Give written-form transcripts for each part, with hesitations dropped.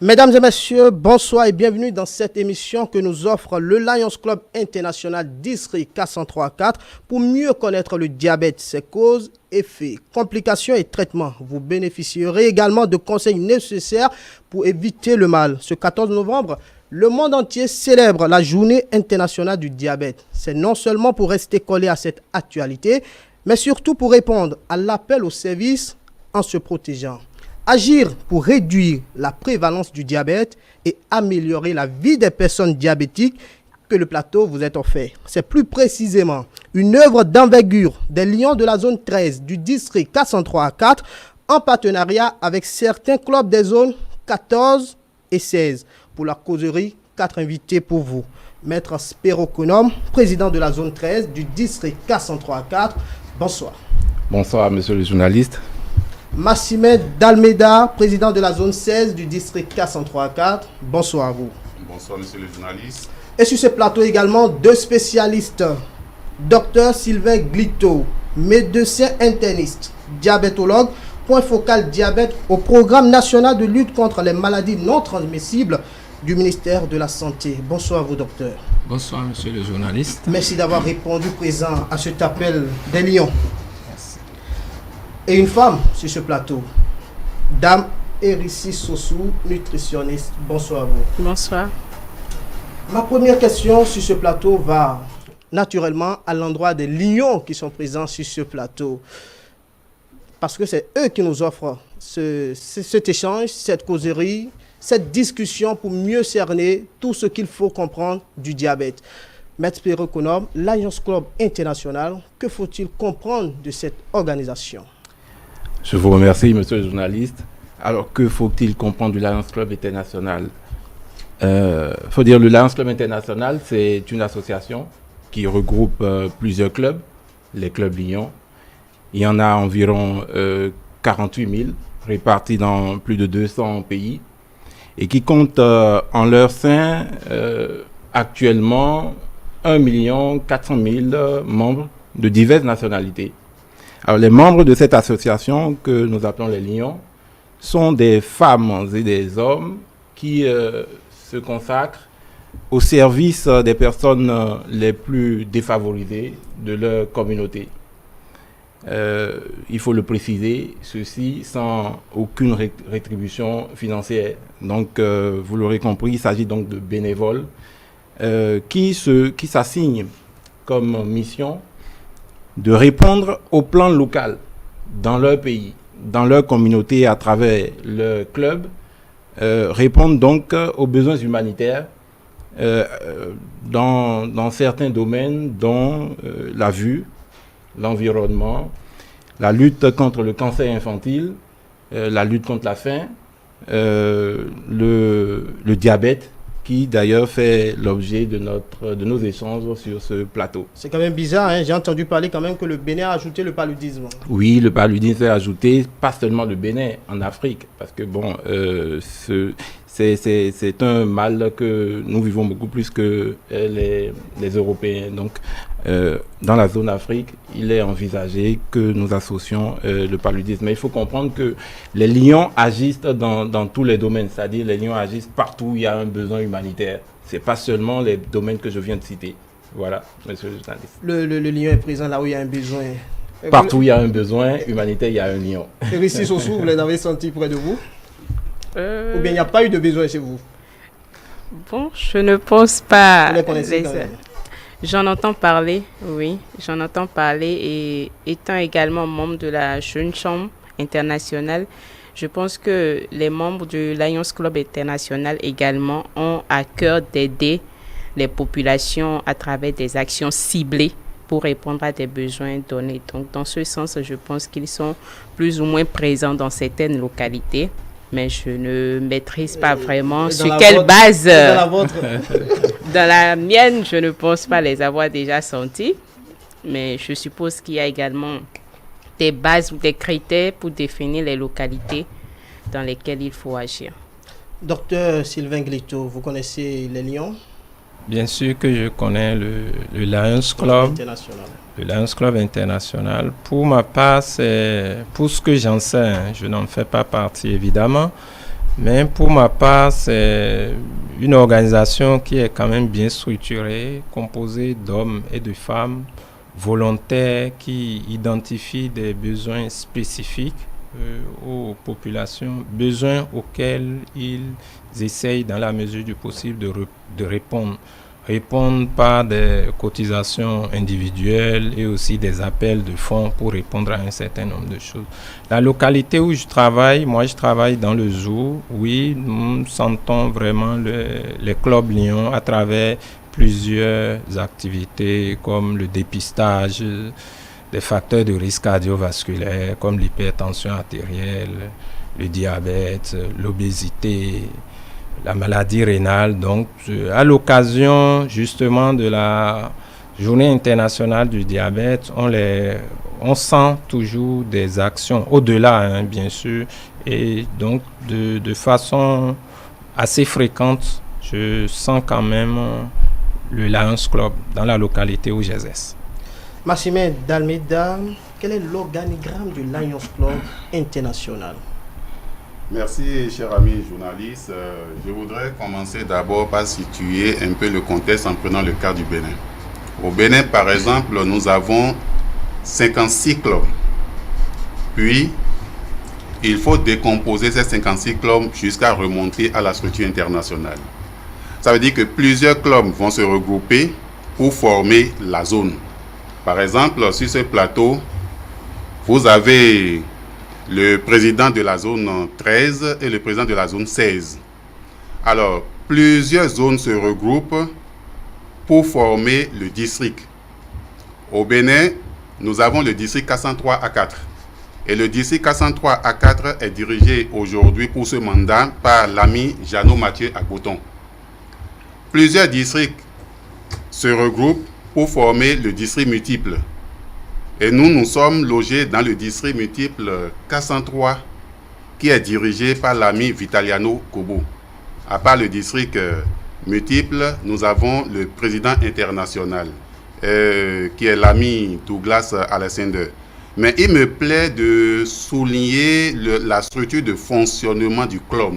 Mesdames et messieurs, bonsoir et bienvenue dans cette émission que nous offre le Lions Club International District 434 pour mieux connaître le diabète, ses causes, effets, complications et traitements. Vous bénéficierez également de conseils nécessaires pour éviter le mal. Ce 14 novembre, le monde entier célèbre la journée internationale du diabète. C'est non seulement pour rester collé à cette actualité, mais surtout pour répondre à l'appel au service en se protégeant. Agir pour réduire la prévalence du diabète et améliorer la vie des personnes diabétiques que le plateau vous est offert. C'est plus précisément une œuvre d'envergure des Lions de la zone 13 du district 403 à 4 en partenariat avec certains clubs des zones 14 et 16. Pour la causerie, 4 invités pour vous. Maître Spero Konom, président de la zone 13 du district 403 à 4. Bonsoir. Bonsoir, monsieur le journaliste. Massime Dalmeda, président de la zone 16 du district 403 à 4. Bonsoir à vous. Bonsoir, monsieur le journaliste. Et sur ce plateau également, deux spécialistes. Dr Sylvain Glito, médecin interniste, diabétologue, point focal diabète au programme national de lutte contre les maladies non transmissibles du ministère de la Santé. Bonsoir à vous, docteur. Bonsoir, monsieur le journaliste. Merci d'avoir répondu présent à cet appel des Lions. Et une femme sur ce plateau, Dame Erissi Sossou, nutritionniste. Bonsoir à vous. Bonsoir. Ma première question sur ce plateau va naturellement à l'endroit des Lions qui sont présents sur ce plateau. Parce que c'est eux qui nous offrent cet échange, cette causerie, cette discussion pour mieux cerner tout ce qu'il faut comprendre du diabète. Maître Spero Konom, Lions Club International, que faut-il comprendre de cette organisation? Je vous remercie, monsieur le journaliste. Alors, que faut-il comprendre du Lions Club International? Faut dire, le Lions Club International, c'est une association qui regroupe plusieurs clubs, les clubs Lions. Il y en a environ 48 000, répartis dans plus de 200 pays, et qui compte en leur sein actuellement 1 400 000 membres de diverses nationalités. Alors, les membres de cette association que nous appelons les Lions sont des femmes et des hommes qui se consacrent au service des personnes les plus défavorisées de leur communauté. Il faut le préciser, ceci sans aucune rétribution financière. Donc, vous l'aurez compris, il s'agit donc de bénévoles qui s'assignent comme mission de répondre au plan local dans leur pays, dans leur communauté, à travers leur club, répondre donc aux besoins humanitaires dans certains domaines, dont la vue, l'environnement, la lutte contre le cancer infantile, la lutte contre la faim, le diabète, qui d'ailleurs fait l'objet de nos échanges sur ce plateau. C'est quand même bizarre, hein? J'ai entendu parler quand même que le Bénin a ajouté le paludisme. Oui, le paludisme est ajouté, pas seulement le Bénin, en Afrique, parce que bon, c'est un mal que nous vivons beaucoup plus que les Européens. Donc, dans la zone Afrique, il est envisagé que nous associons le paludisme. Mais il faut comprendre que les Lions agissent dans tous les domaines, c'est-à-dire les Lions agissent partout où il y a un besoin humanitaire. Ce n'est pas seulement les domaines que je viens de citer. Voilà, monsieur le journaliste. Le Lion est présent là où il y a un besoin. Partout où il y a un besoin humanitaire, il y a un Lion. Erissi Sossou, vous les avez sentis près de vous? Ou bien il n'y a pas eu de besoin chez vous? Bon, je ne pense pas. Vous les connaissez quand même? J'en entends parler, oui. J'en entends parler et étant également membre de la Jeune Chambre internationale, je pense que les membres du Lions Club International également ont à cœur d'aider les populations à travers des actions ciblées pour répondre à des besoins donnés. Donc, dans ce sens, je pense qu'ils sont plus ou moins présents dans certaines localités. Mais je ne maîtrise pas vraiment sur quelle base. Dans la vôtre? Dans la mienne, je ne pense pas les avoir déjà sentis. Mais je suppose qu'il y a également des bases ou des critères pour définir les localités dans lesquelles il faut agir. Docteur Sylvain Glito, vous connaissez les Lions? Bien sûr que je connais le Lions Club. International. Le Lions Club International. Pour ma part, c'est pour ce que j'en sais, je n'en fais pas partie évidemment, Mais pour ma part, c'est une organisation qui est quand même bien structurée, composée d'hommes et de femmes volontaires qui identifient des besoins spécifiques aux populations, besoins auxquels ils essayent dans la mesure du possible de répondre. Répondre par des cotisations individuelles et aussi des appels de fonds pour répondre à un certain nombre de choses. La localité où je travaille, moi je travaille dans le zoo, oui, nous sentons vraiment les clubs Lions à travers plusieurs activités comme le dépistage des facteurs de risque cardiovasculaire comme l'hypertension artérielle, le diabète, l'obésité, la maladie rénale. Donc, à l'occasion justement de la Journée internationale du diabète, on sent toujours des actions au-delà, bien sûr, et donc de façon assez fréquente, je sens quand même le Lions Club dans la localité où j'exerce. Maximin D'Almeida, quel est l'organigramme du Lions Club international? Merci, cher ami journaliste. Je voudrais commencer d'abord par situer un peu le contexte en prenant le cas du Bénin. Au Bénin, par exemple, nous avons 56 clubs. Puis, il faut décomposer ces 56 clubs jusqu'à remonter à la structure internationale. Ça veut dire que plusieurs clubs vont se regrouper pour former la zone. Par exemple, sur ce plateau, vous avez le président de la zone 13 et le président de la zone 16. Alors, plusieurs zones se regroupent pour former le district. Au Bénin, nous avons le district 403 A4. Et le district 403 A4 est dirigé aujourd'hui pour ce mandat par l'ami Jeannot Mathieu Agboton. Plusieurs districts se regroupent pour former le district multiple. Et nous sommes logés dans le district multiple 403 qui est dirigé par l'ami Vitaliano Kobo. À part le district multiple, nous avons le président international qui est l'ami Douglas Alexander. Mais il me plaît de souligner la structure de fonctionnement du club.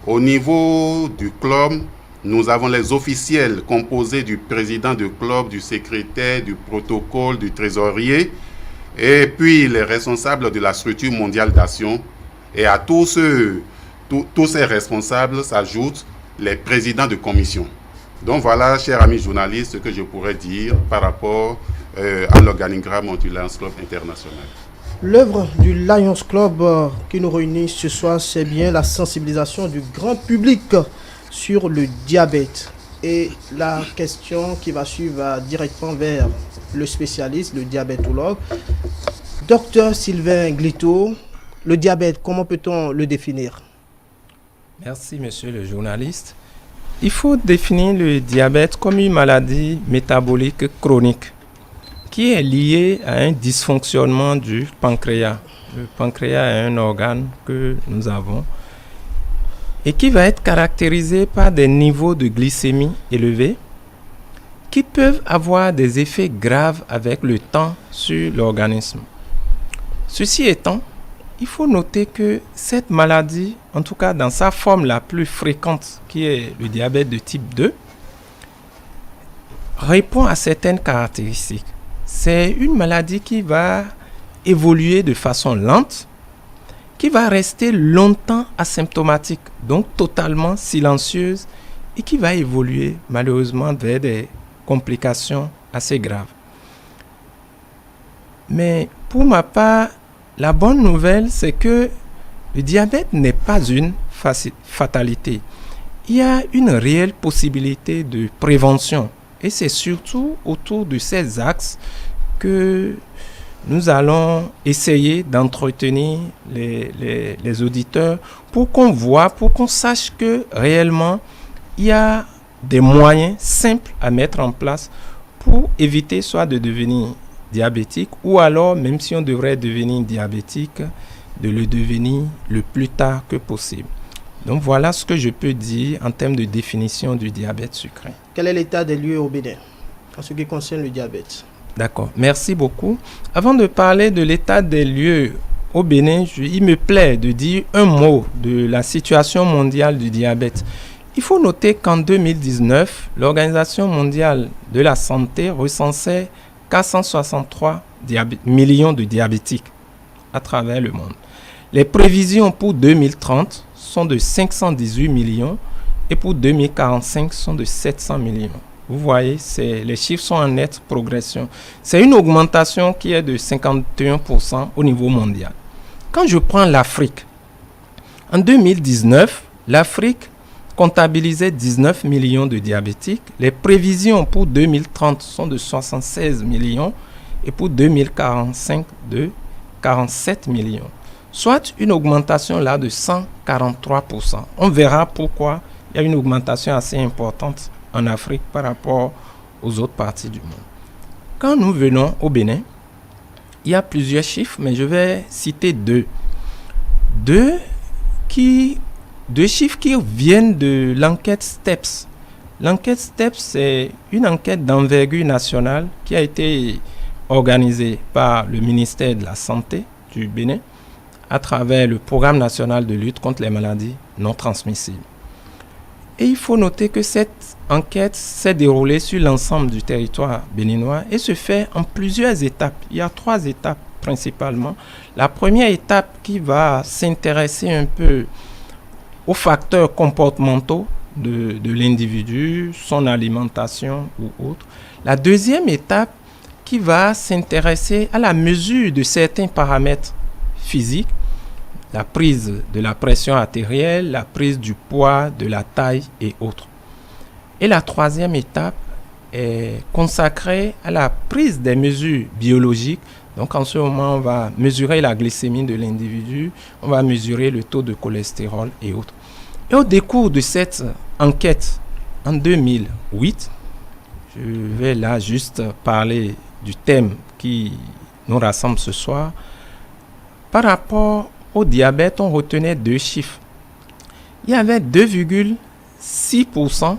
Au niveau du club, nous avons les officiels composés du président du club, du secrétaire, du protocole, du trésorier, et puis les responsables de la structure mondiale d'action. Et à tous ces responsables s'ajoutent les présidents de commission. Donc voilà, chers amis journalistes, ce que je pourrais dire par rapport à l'organigramme du Lions Club international. L'œuvre du Lions Club qui nous réunit ce soir, c'est bien la sensibilisation du grand public sur le diabète. Et la question qui va suivre va directement vers le spécialiste, le diabétologue. Docteur Sylvain Glito, le diabète, comment peut-on le définir? Merci, monsieur le journaliste. Il faut définir le diabète comme une maladie métabolique chronique qui est liée à un dysfonctionnement du pancréas. Le pancréas est un organe que nous avons et qui va être caractérisé par des niveaux de glycémie élevés qui peuvent avoir des effets graves avec le temps sur l'organisme. Ceci étant, il faut noter que cette maladie, en tout cas dans sa forme la plus fréquente, qui est le diabète de type 2, répond à certaines caractéristiques. C'est une maladie qui va évoluer de façon lente, qui va rester longtemps asymptomatique, donc totalement silencieuse, et qui va évoluer malheureusement vers des complications assez graves. Mais pour ma part, la bonne nouvelle, c'est que le diabète n'est pas une fatalité. Il y a une réelle possibilité de prévention. Et c'est surtout autour de ces axes que nous allons essayer d'entretenir les auditeurs pour qu'on voit, pour qu'on sache que réellement, il y a des moyens simples à mettre en place pour éviter soit de devenir diabétique ou alors, même si on devrait devenir diabétique, de le devenir le plus tard que possible. Donc voilà ce que je peux dire en termes de définition du diabète sucré. Quel est l'état des lieux au Bénin en ce qui concerne le diabète? D'accord, merci beaucoup. Avant de parler de l'état des lieux au Bénin, il me plaît de dire un mot de la situation mondiale du diabète. Il faut noter qu'en 2019, l'Organisation mondiale de la santé recensait 463 millions de diabétiques à travers le monde. Les prévisions pour 2030 sont de 518 millions et pour 2045 sont de 700 millions. Vous voyez, les chiffres sont en nette progression. C'est une augmentation qui est de 51% au niveau mondial. Quand je prends l'Afrique, en 2019, l'Afrique comptabilisait 19 millions de diabétiques. Les prévisions pour 2030 sont de 76 millions et pour 2045 de 47 millions. Soit une augmentation là de 143%. On verra pourquoi il y a une augmentation assez importante en Afrique par rapport aux autres parties du monde. Quand nous venons au Bénin, il y a plusieurs chiffres, mais je vais citer deux. Deux chiffres qui viennent de l'enquête STEPS. L'enquête STEPS, c'est une enquête d'envergure nationale qui a été organisée par le ministère de la Santé du Bénin à travers le Programme national de lutte contre les maladies non transmissibles. Et il faut noter que cette enquête s'est déroulée sur l'ensemble du territoire béninois et se fait en plusieurs étapes. Il y a 3 étapes principalement. La première étape qui va s'intéresser un peu aux facteurs comportementaux de l'individu, son alimentation ou autre. La deuxième étape qui va s'intéresser à la mesure de certains paramètres physiques, la prise de la pression artérielle, la prise du poids, de la taille et autres. Et la troisième étape est consacrée à la prise des mesures biologiques. Donc en ce moment, on va mesurer la glycémie de l'individu, on va mesurer le taux de cholestérol et autres. Et au décours de cette enquête en 2008, je vais là juste parler du thème qui nous rassemble ce soir. Par rapport au diabète, on retenait 2 chiffres. Il y avait 2,6%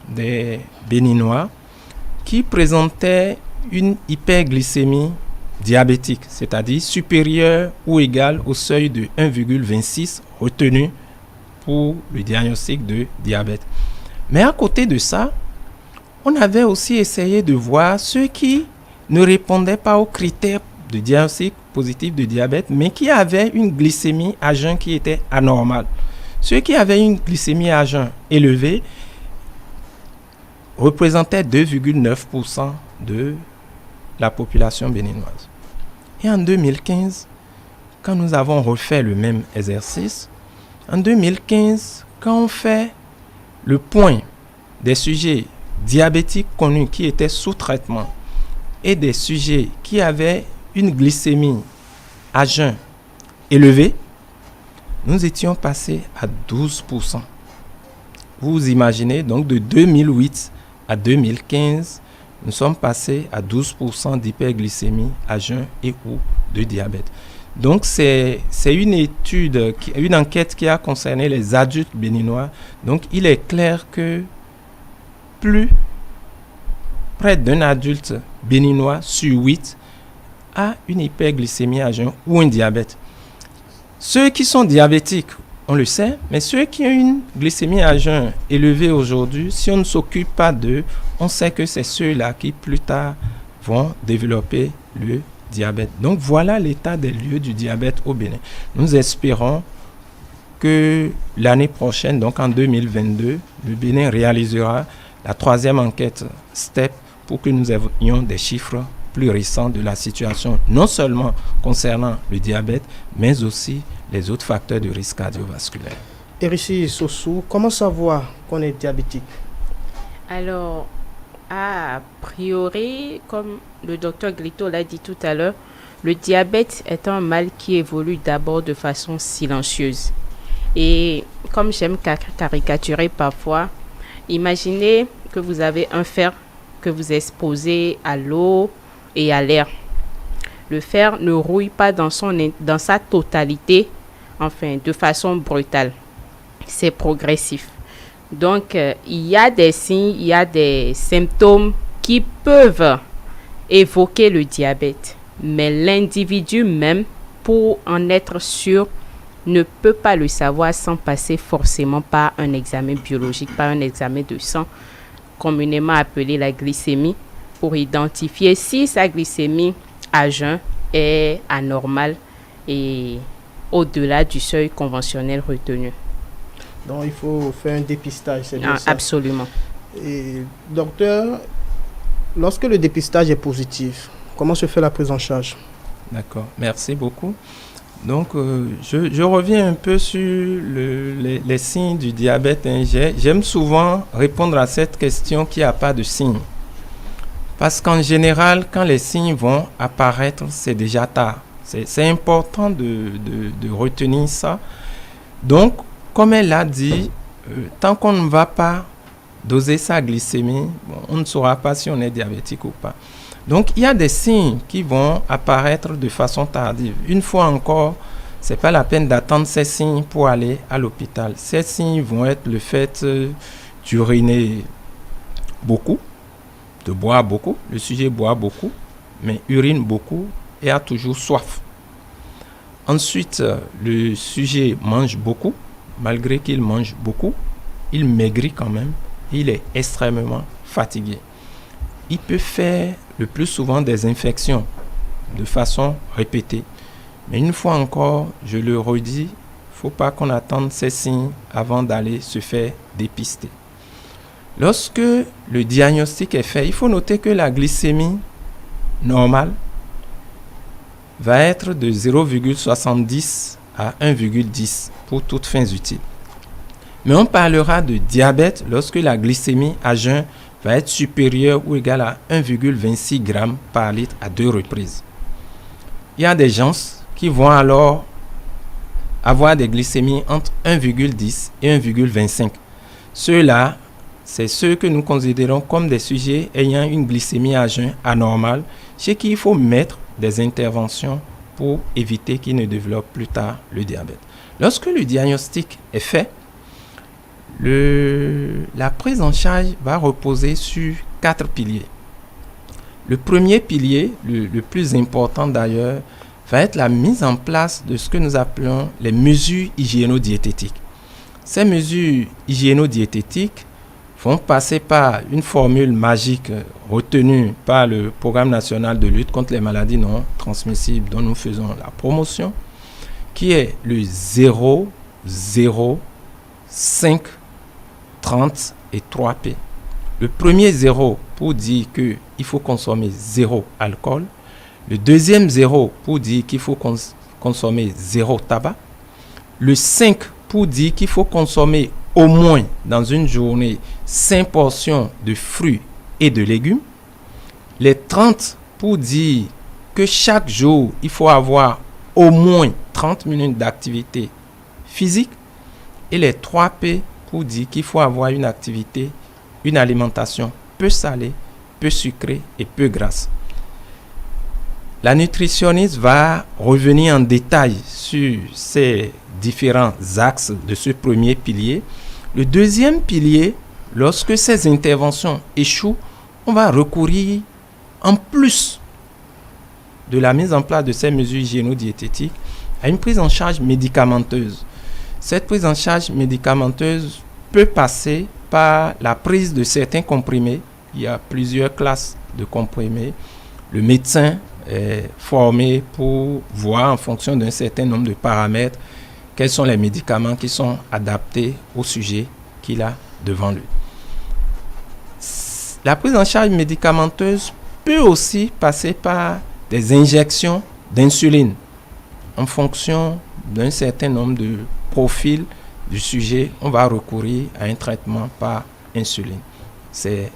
des Béninois qui présentaient une hyperglycémie diabétique, c'est-à-dire supérieure ou égale au seuil de 1,26 retenu pour le diagnostic de diabète. Mais à côté de ça, on avait aussi essayé de voir ceux qui ne répondaient pas aux critères de diagnostic positif de diabète, mais qui avaient une glycémie à jeun qui était anormale. Ceux qui avaient une glycémie à jeun élevée représentaient 2,9% de la population béninoise. Et en 2015, quand nous avons refait le même exercice, en 2015, quand on fait le point des sujets diabétiques connus qui étaient sous traitement et des sujets qui avaient une glycémie à jeun élevée, nous étions passés à 12%. Vous imaginez, donc de 2008 à 2015, nous sommes passés à 12% d'hyperglycémie à jeun et ou de diabète. Donc c'est une enquête qui a concerné les adultes béninois. Donc il est clair que plus près d'un adulte béninois sur 8 a une hyperglycémie à jeun ou un diabète. Ceux qui sont diabétiques, on le sait, mais ceux qui ont une glycémie à jeun élevée aujourd'hui, si on ne s'occupe pas d'eux, on sait que c'est ceux-là qui plus tard vont développer le diabète. Donc voilà l'état des lieux du diabète au Bénin. Nous espérons que l'année prochaine, donc en 2022, le Bénin réalisera la 3e enquête STEP pour que nous ayons des chiffres plus récents de la situation, non seulement concernant le diabète, mais aussi les autres facteurs de risque cardiovasculaire. Erici Sossou, comment savoir qu'on est diabétique? Alors, a priori, comme le docteur Glito l'a dit tout à l'heure, le diabète est un mal qui évolue d'abord de façon silencieuse. Et comme j'aime caricaturer parfois, imaginez que vous avez un fer que vous exposez à l'eau et à l'air. Le fer ne rouille pas dans sa totalité, enfin de façon brutale. C'est progressif. Donc, il y a des signes, il y a des symptômes qui peuvent évoquer le diabète. Mais l'individu même pour en être sûr, ne peut pas le savoir sans passer forcément par un examen biologique, par un examen de sang, communément appelé la glycémie, pour identifier si sa glycémie à jeun est anormale et au-delà du seuil conventionnel retenu. Donc, il faut faire un dépistage, c'est bien ça? Absolument. Et, docteur, lorsque le dépistage est positif, comment se fait la prise en charge? D'accord, merci beaucoup. Donc, je reviens un peu sur les signes du diabète. J'aime souvent répondre à cette question qu'il n'y a pas de signes. Parce qu'en général, quand les signes vont apparaître, c'est déjà tard. C'est important de retenir ça. Donc, comme elle l'a dit, tant qu'on ne va pas doser sa glycémie, on ne saura pas si on est diabétique ou pas. Donc, il y a des signes qui vont apparaître de façon tardive. Une fois encore, ce n'est pas la peine d'attendre ces signes pour aller à l'hôpital. Ces signes vont être le fait d'uriner beaucoup, de boire beaucoup. Le sujet boit beaucoup, mais urine beaucoup et a toujours soif. Ensuite, le sujet mange beaucoup. Malgré qu'il mange beaucoup, il maigrit quand même. Il est extrêmement fatigué. Il peut faire le plus souvent des infections de façon répétée. Mais une fois encore, je le redis, il ne faut pas qu'on attende ces signes avant d'aller se faire dépister. Lorsque le diagnostic est fait, il faut noter que la glycémie normale va être de 0,70 à 1,10 pour toutes fins utiles. Mais on parlera de diabète lorsque la glycémie à jeun va être supérieure ou égale à 1,26 g par litre à 2 reprises. Il y a des gens qui vont alors avoir des glycémies entre 1,10 et 1,25. Ceux-là, c'est ceux que nous considérons comme des sujets ayant une glycémie à jeun anormale, chez qui il faut mettre des interventions pour éviter qu'ils ne développent plus tard le diabète. Lorsque le diagnostic est fait, la prise en charge va reposer sur 4 piliers. Le premier pilier, le plus important d'ailleurs, va être la mise en place de ce que nous appelons les mesures hygiéno-diététiques. Ces mesures hygiéno-diététiques vont passer par une formule magique retenue par le Programme national de lutte contre les maladies non transmissibles dont nous faisons la promotion, qui est le 0, 0, 5, 30 et 3P. Le premier 0 pour dire qu'il faut consommer 0 alcool. Le deuxième 0 pour dire qu'il faut consommer 0 tabac. Le 5 pour dire qu'il faut consommer au moins dans une journée 5 portions de fruits et de légumes. Les 30 pour dire que chaque jour, il faut avoir au moins 30 minutes d'activité physique. Et les 3P pour dire qu'il faut avoir une activité, une alimentation peu salée, peu sucrée et peu grasse. La nutritionniste va revenir en détail sur ces différents axes de ce premier pilier. Le deuxième pilier, lorsque ces interventions échouent, on va recourir, en plus de la mise en place de ces mesures hygiéno-diététiques, à une prise en charge médicamenteuse. Cette prise en charge médicamenteuse peut passer par la prise de certains comprimés. Il y a plusieurs classes de comprimés. Le médecin est formé pour voir en fonction d'un certain nombre de paramètres quels sont les médicaments qui sont adaptés au sujet qu'il a devant lui. La prise en charge médicamenteuse peut aussi passer par des injections d'insuline en fonction d'un certain nombre de profils du sujet. On va recourir à un traitement par insuline. C'est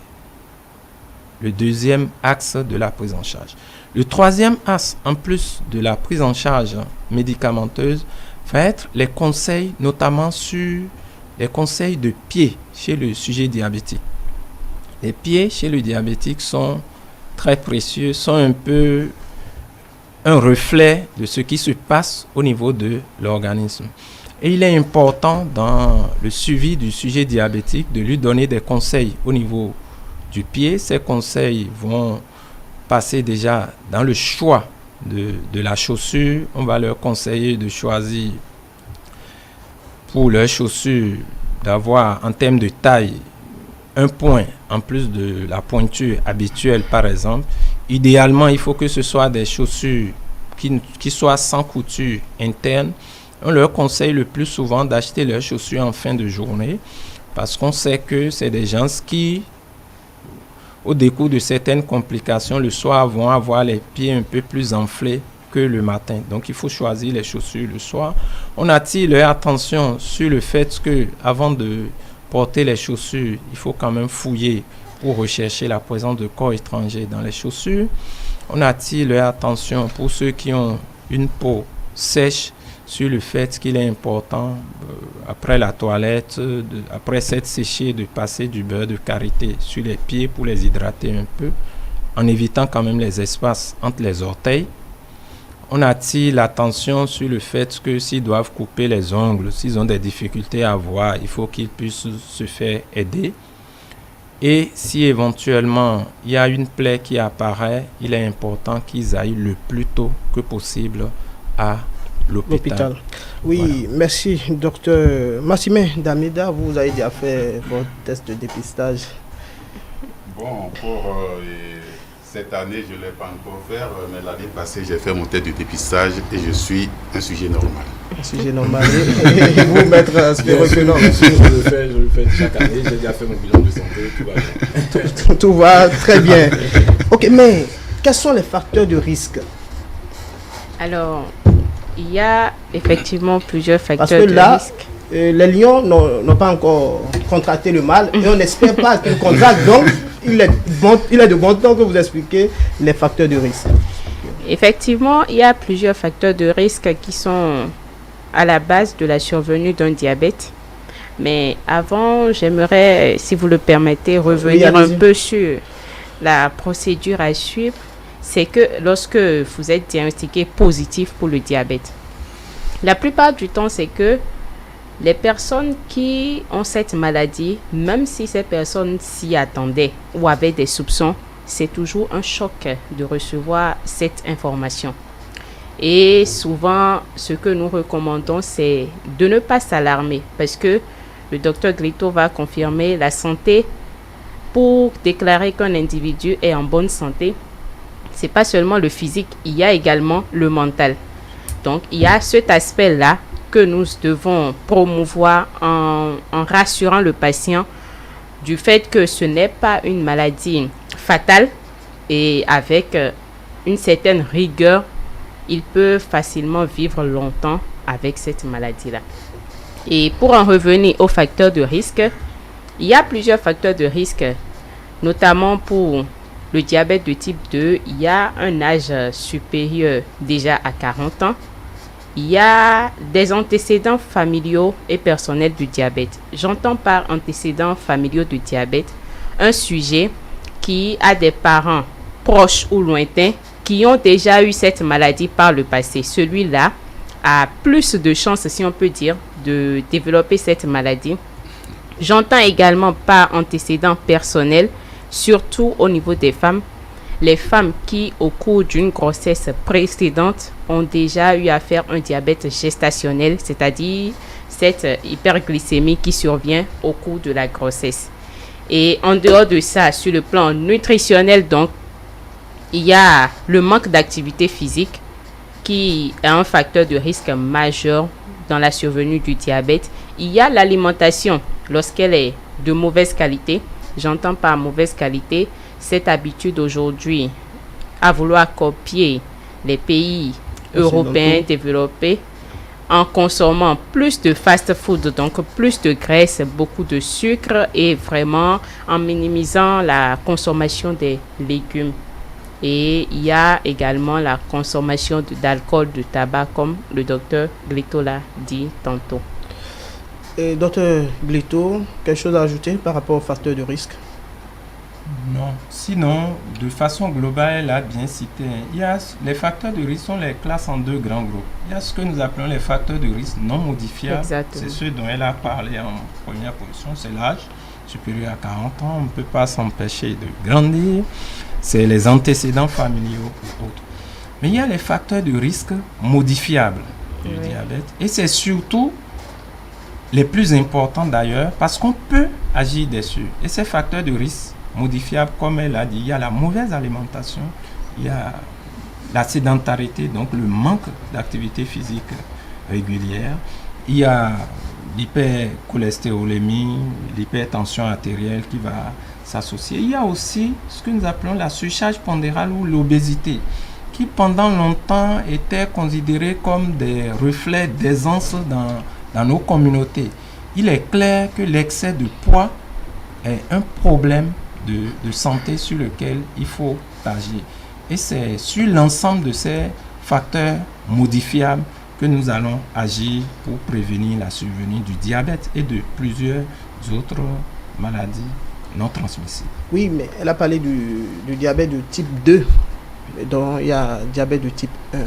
le deuxième axe de la prise en charge. Le troisième axe, en plus de la prise en charge médicamenteuse, va être les conseils, notamment sur les conseils de pied chez le sujet diabétique. Les pieds chez le diabétique sont très précieux, sont un peu un reflet de ce qui se passe au niveau de l'organisme. Et il est important dans le suivi du sujet diabétique de lui donner des conseils au niveau du pied. Ces conseils vont passer déjà dans le choix de la chaussure. On va leur conseiller de choisir pour leurs chaussures d'avoir en termes de taille un point en plus de la pointure habituelle par exemple. Idéalement, il faut que ce soit des chaussures qui soient sans couture interne. On leur conseille le plus souvent d'acheter leurs chaussures en fin de journée parce qu'on sait que c'est des gens qui, au décours de certaines complications, le soir vont avoir les pieds un peu plus enflés que le matin. Donc, il faut choisir les chaussures le soir. On attire leur attention sur le fait que, avant de porter les chaussures, il faut quand même fouiller pour rechercher la présence de corps étrangers dans les chaussures. On attire leur attention pour ceux qui ont une peau sèche sur le fait qu'il est important, après la toilette, après s'être séché, de passer du beurre de karité sur les pieds pour les hydrater un peu, en évitant quand même les espaces entre les orteils. On attire l'attention sur le fait que s'ils doivent couper les ongles, s'ils ont des difficultés à voir, il faut qu'ils puissent se faire aider. Et si éventuellement il y a une plaie qui apparaît, il est important qu'ils aillent le plus tôt que possible à l'hôpital. Oui, voilà. Merci, docteur Massime Damida. Vous avez déjà fait votre test de dépistage. Bon, pour cette année, je ne l'ai pas encore fait, mais l'année passée, j'ai fait mon test de dépistage et je suis un sujet normal. Un sujet normal. Et vous, maître Spiro, que non? Je le fais chaque année. J'ai déjà fait mon bilan de santé. Tout va bien. Tout va très bien. Ok, mais quels sont les facteurs de risque? Alors, il y a effectivement plusieurs facteurs de risque. Parce que là, les lions n'ont pas encore contracté le mal et on n'espère pas qu'ils contractent. Donc, il est de bon temps que vous expliquez les facteurs de risque. Effectivement, il y a plusieurs facteurs de risque qui sont à la base de la survenue d'un diabète. Mais avant, j'aimerais, si vous le permettez, revenir un peu sur la procédure à suivre. C'est que lorsque vous êtes diagnostiqué positif pour le diabète, la plupart du temps, c'est que les personnes qui ont cette maladie, même si ces personnes s'y attendaient ou avaient des soupçons, c'est toujours un choc de recevoir cette information. Et souvent, ce que nous recommandons, c'est de ne pas s'alarmer parce que le docteur Glito va confirmer la santé pour déclarer qu'un individu est en bonne santé. C'est pas seulement le physique, il y a également le mental. Donc, il y a cet aspect-là que nous devons promouvoir en rassurant le patient du fait que ce n'est pas une maladie fatale et avec une certaine rigueur, il peut facilement vivre longtemps avec cette maladie-là. Et pour en revenir aux facteurs de risque, il y a plusieurs facteurs de risque, notamment pour le diabète de type 2, il y a un âge supérieur déjà à 40 ans. Il y a des antécédents familiaux et personnels du diabète. J'entends par antécédents familiaux du diabète un sujet qui a des parents proches ou lointains qui ont déjà eu cette maladie par le passé. Celui-là a plus de chances, si on peut dire, de développer cette maladie. J'entends également par antécédents personnels, surtout au niveau des femmes. Les femmes qui, au cours d'une grossesse précédente, ont déjà eu à faire un diabète gestationnel, c'est-à-dire cette hyperglycémie qui survient au cours de la grossesse. Et en dehors de ça, sur le plan nutritionnel, donc, il y a le manque d'activité physique qui est un facteur de risque majeur dans la survenue du diabète. Il y a l'alimentation lorsqu'elle est de mauvaise qualité. J'entends par mauvaise qualité cette habitude aujourd'hui à vouloir copier les pays européens développés en consommant plus de fast-food, donc plus de graisse, beaucoup de sucre et vraiment en minimisant la consommation des légumes. Et il y a également la consommation d'alcool, de tabac, comme le docteur Glito l'a dit tantôt. Et docteur Glito, quelque chose à ajouter par rapport aux facteurs de risque? Non. Sinon, de façon globale, elle a bien cité. Les facteurs de risque sont les classes en deux grands groupes. Il y a ce que nous appelons les facteurs de risque non modifiables. Exactement. C'est ceux dont elle a parlé en première position. C'est l'âge supérieur à 40 ans. On ne peut pas s'empêcher de grandir. C'est les antécédents familiaux ou autres. Mais il y a les facteurs de risque modifiables du Oui. diabète. Et c'est surtout les plus importants d'ailleurs parce qu'on peut agir dessus. Et ces facteurs de risque modifiables, comme elle a dit, il y a la mauvaise alimentation, il y a la sédentarité, donc le manque d'activité physique régulière, il y a l'hypercholestérolémie, l'hypertension artérielle qui va s'associer. Il y a aussi ce que nous appelons la surcharge pondérale ou l'obésité, qui pendant longtemps était considérée comme des reflets d'aisance dans nos communautés. Il est clair que l'excès de poids est un problème de santé sur lequel il faut agir. Et c'est sur l'ensemble de ces facteurs modifiables que nous allons agir pour prévenir la survenue du diabète et de plusieurs autres maladies non transmissibles. Oui, mais elle a parlé du diabète de type 2, donc il y a diabète de type 1.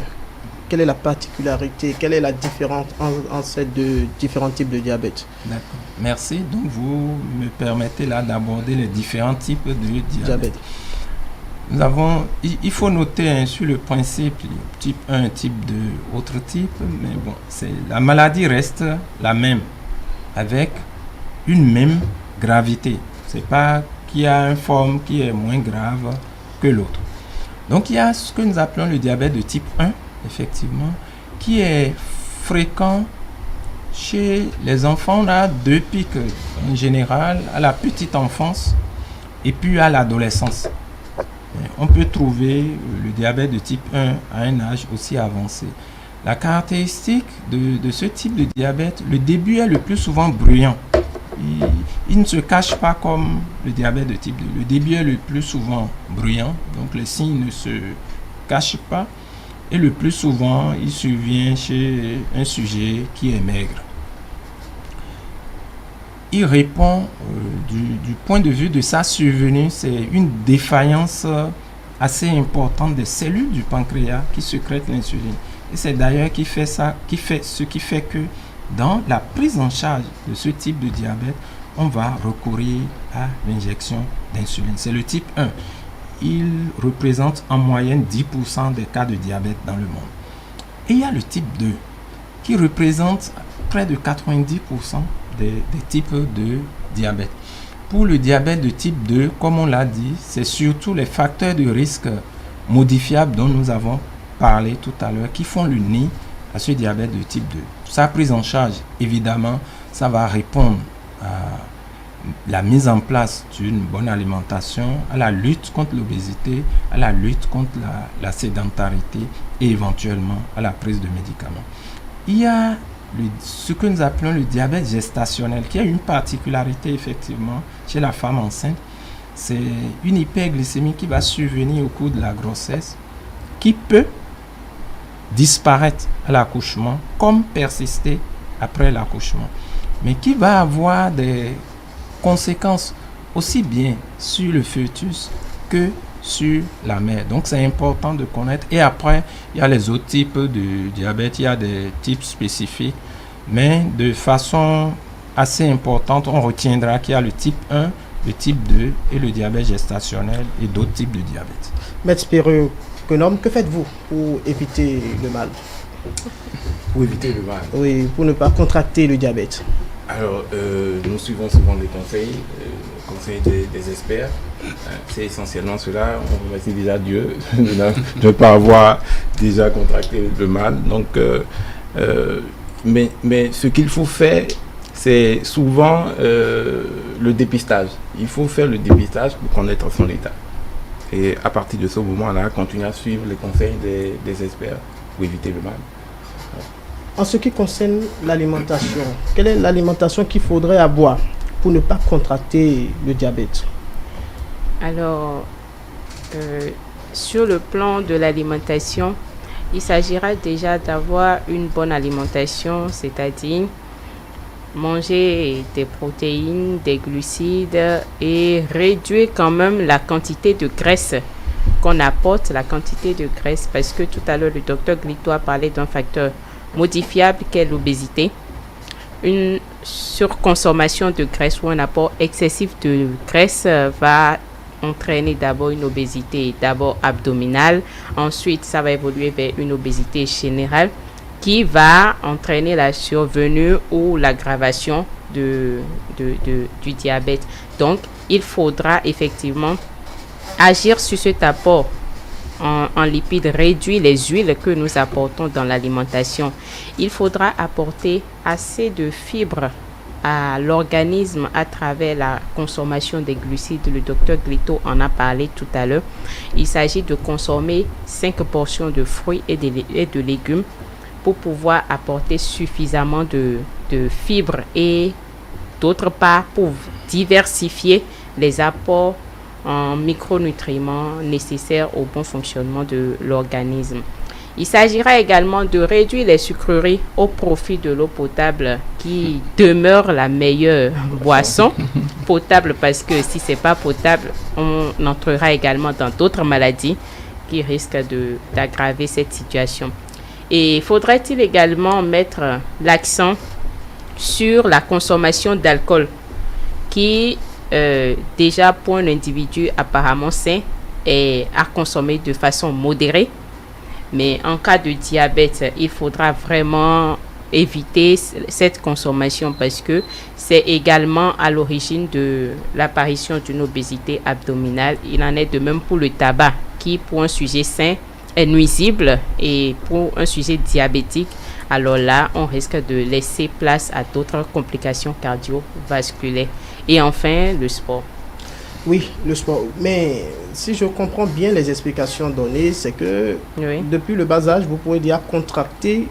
Quelle est la particularité, quelle est la différence entre ces deux différents types de diabète? D'accord. Merci. Donc, vous me permettez là d'aborder les différents types de diabète. Nous avons, il faut noter sur le principe, type 1, type 2, autre type, mais bon, la maladie reste la même, avec une même gravité. C'est pas qu'il y a une forme qui est moins grave que l'autre. Donc, il y a ce que nous appelons le diabète de type 1, effectivement, qui est fréquent chez les enfants. On a deux pics en général, à la petite enfance et puis à l'adolescence. On peut trouver le diabète de type 1 à un âge aussi avancé. La caractéristique de ce type de diabète, le début est le plus souvent bruyant. Il ne se cache pas comme le diabète de type 2. Le début est le plus souvent bruyant, donc les signes ne se cachent pas. Et le plus souvent, il survient chez un sujet qui est maigre. Il répond du point de vue de sa survenue, c'est une défaillance assez importante des cellules du pancréas qui sécrètent l'insuline. Et c'est d'ailleurs ce qui fait que dans la prise en charge de ce type de diabète, on va recourir à l'injection d'insuline. C'est le type 1. Il représente en moyenne 10% des cas de diabète dans le monde. Et il y a le type 2 qui représente près de 90% des types de diabète. Pour le diabète de type 2, comme on l'a dit, c'est surtout les facteurs de risque modifiables dont nous avons parlé tout à l'heure qui font le nid à ce diabète de type 2. Sa prise en charge, évidemment, ça va répondre à la mise en place d'une bonne alimentation, à la lutte contre l'obésité, à la lutte contre la sédentarité et éventuellement à la prise de médicaments. Il y a ce que nous appelons le diabète gestationnel, qui a une particularité effectivement chez la femme enceinte. C'est une hyperglycémie qui va survenir au cours de la grossesse, qui peut disparaître à l'accouchement, comme persister après l'accouchement, mais qui va avoir des conséquences aussi bien sur le fœtus que sur la mère. Donc c'est important de connaître. Et après, il y a les autres types de diabète, il y a des types spécifiques, mais de façon assez importante, on retiendra qu'il y a le type 1, le type 2 et le diabète gestationnel et d'autres types de diabète. Maître Pereux-Quenhomme, que faites-vous pour éviter le mal? Pour éviter le mal. Oui, pour ne pas contracter le diabète. Alors, nous suivons souvent les conseils des experts. C'est essentiellement cela. On remercie déjà Dieu de ne pas avoir déjà contracté le mal. Donc, mais ce qu'il faut faire, c'est souvent le dépistage. Il faut faire le dépistage pour connaître son état. Et à partir de ce moment-là, continuer à suivre les conseils des experts pour éviter le mal. En ce qui concerne l'alimentation, quelle est l'alimentation qu'il faudrait avoir pour ne pas contracter le diabète? Alors, sur le plan de l'alimentation, il s'agira déjà d'avoir une bonne alimentation, c'est-à-dire manger des protéines, des glucides et réduire quand même la quantité de graisse qu'on apporte, la quantité de graisse, parce que tout à l'heure, le docteur Glito a parlé d'un facteur modifiable qu'est l'obésité. Une surconsommation de graisse ou un apport excessif de graisse va entraîner d'abord une obésité d'abord abdominale, ensuite ça va évoluer vers une obésité générale qui va entraîner la survenue ou l'aggravation du diabète. Donc, il faudra effectivement agir sur cet apport en lipides, réduire les huiles que nous apportons dans l'alimentation. Il faudra apporter assez de fibres à l'organisme à travers la consommation des glucides. Le docteur Glito en a parlé tout à l'heure. Il s'agit de consommer 5 portions de fruits et de légumes pour pouvoir apporter suffisamment de fibres et d'autre part pour diversifier les apports en micronutriments nécessaires au bon fonctionnement de l'organisme. Il s'agira également de réduire les sucreries au profit de l'eau potable qui demeure la meilleure boisson. Potable parce que si ce n'est pas potable, on entrera également dans d'autres maladies qui risquent d'aggraver cette situation. Et faudrait-il également mettre l'accent sur la consommation d'alcool qui déjà pour un individu apparemment sain est à consommer de façon modérée. Mais en cas de diabète, il faudra vraiment éviter cette consommation parce que c'est également à l'origine de l'apparition d'une obésité abdominale. Il en est de même pour le tabac qui, pour un sujet sain, est nuisible et pour un sujet diabétique, alors là, on risque de laisser place à d'autres complications cardiovasculaires. Et enfin, le sport. Oui, le sport. Mais si je comprends bien les explications données, c'est que depuis le bas âge, vous pouvez déjà contracter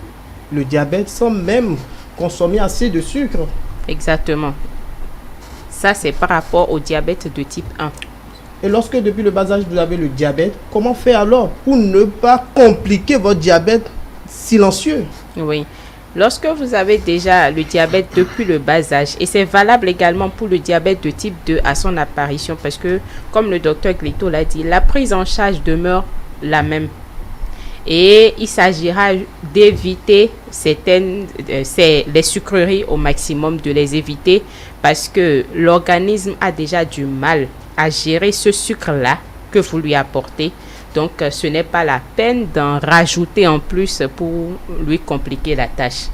le diabète sans même consommer assez de sucre. Exactement. Ça, c'est par rapport au diabète de type 1. Et lorsque depuis le bas âge, vous avez le diabète, comment faire alors pour ne pas compliquer votre diabète silencieux? Oui. Lorsque vous avez déjà le diabète depuis le bas âge, et c'est valable également pour le diabète de type 2 à son apparition, parce que, comme le docteur Glito l'a dit, la prise en charge demeure la même. Et il s'agira d'éviter les sucreries au maximum, de les éviter, parce que l'organisme a déjà du mal à gérer ce sucre-là que vous lui apportez. Donc, ce n'est pas la peine d'en rajouter en plus pour lui compliquer la tâche.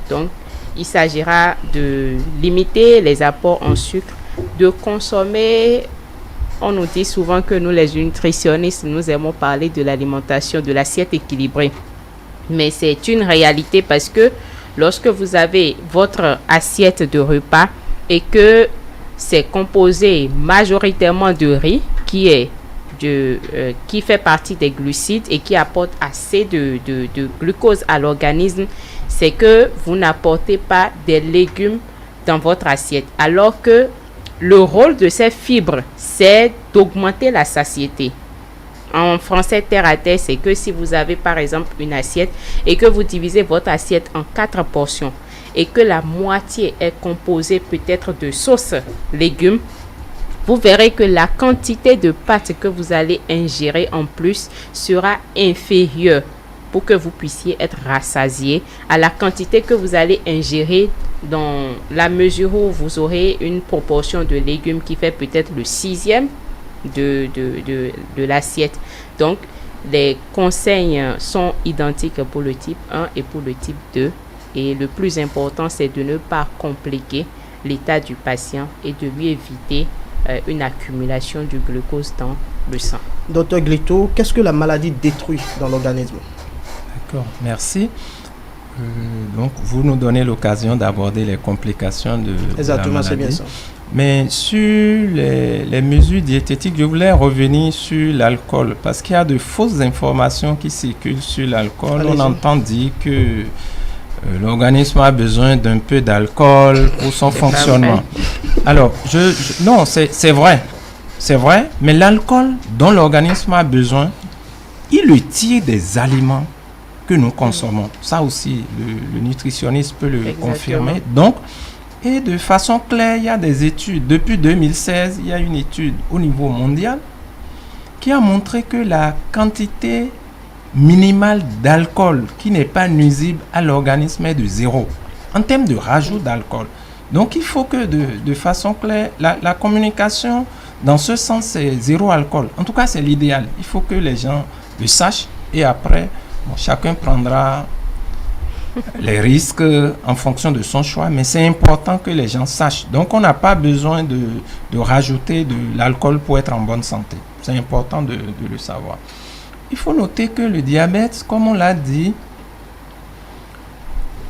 Donc, il s'agira de limiter les apports en sucre, de consommer. On nous dit souvent que nous, les nutritionnistes, nous aimons parler de l'alimentation, de l'assiette équilibrée. Mais c'est une réalité parce que lorsque vous avez votre assiette de repas et que c'est composé majoritairement de riz qui fait partie des glucides et qui apporte assez de glucose à l'organisme, c'est que vous n'apportez pas des légumes dans votre assiette. Alors que le rôle de ces fibres, c'est d'augmenter la satiété. En français terre à terre, c'est que si vous avez par exemple une assiette et que vous divisez votre assiette en 4 portions et que la moitié est composée peut-être de sauce légumes, vous verrez que la quantité de pâtes que vous allez ingérer en plus sera inférieure pour que vous puissiez être rassasié à la quantité que vous allez ingérer dans la mesure où vous aurez une proportion de légumes qui fait peut-être le 6e de l'assiette. Donc, les conseils sont identiques pour le type 1 et pour le type 2. Et le plus important, c'est de ne pas compliquer l'état du patient et de lui éviter une accumulation du glucose dans le sang. Docteur Glito, qu'est-ce que la maladie détruit dans l'organisme? D'accord, merci. Donc, vous nous donnez l'occasion d'aborder les complications de la maladie. C'est bien ça. Mais sur les mesures diététiques, je voulais revenir sur l'alcool parce qu'il y a de fausses informations qui circulent sur l'alcool. On entend dire que l'organisme a besoin d'un peu d'alcool pour son fonctionnement. Alors, non, c'est vrai. C'est vrai, mais l'alcool dont l'organisme a besoin, il le tire des aliments que nous consommons. Ça aussi, le nutritionniste peut le confirmer. Donc, et de façon claire, il y a des études. Depuis 2016, il y a une étude au niveau mondial qui a montré que la quantité minimale d'alcool qui n'est pas nuisible à l'organisme est de 0 en termes de rajout d'alcool. Donc, il faut que de façon claire, la communication Dans ce sens, c'est zéro alcool. En tout cas, c'est l'idéal. Il faut que les gens le sachent et après, chacun prendra les risques en fonction de son choix, mais c'est important que les gens sachent. Donc, on n'a pas besoin de rajouter de l'alcool pour être en bonne santé. C'est important de le savoir. Il faut noter que le diabète, comme on l'a dit,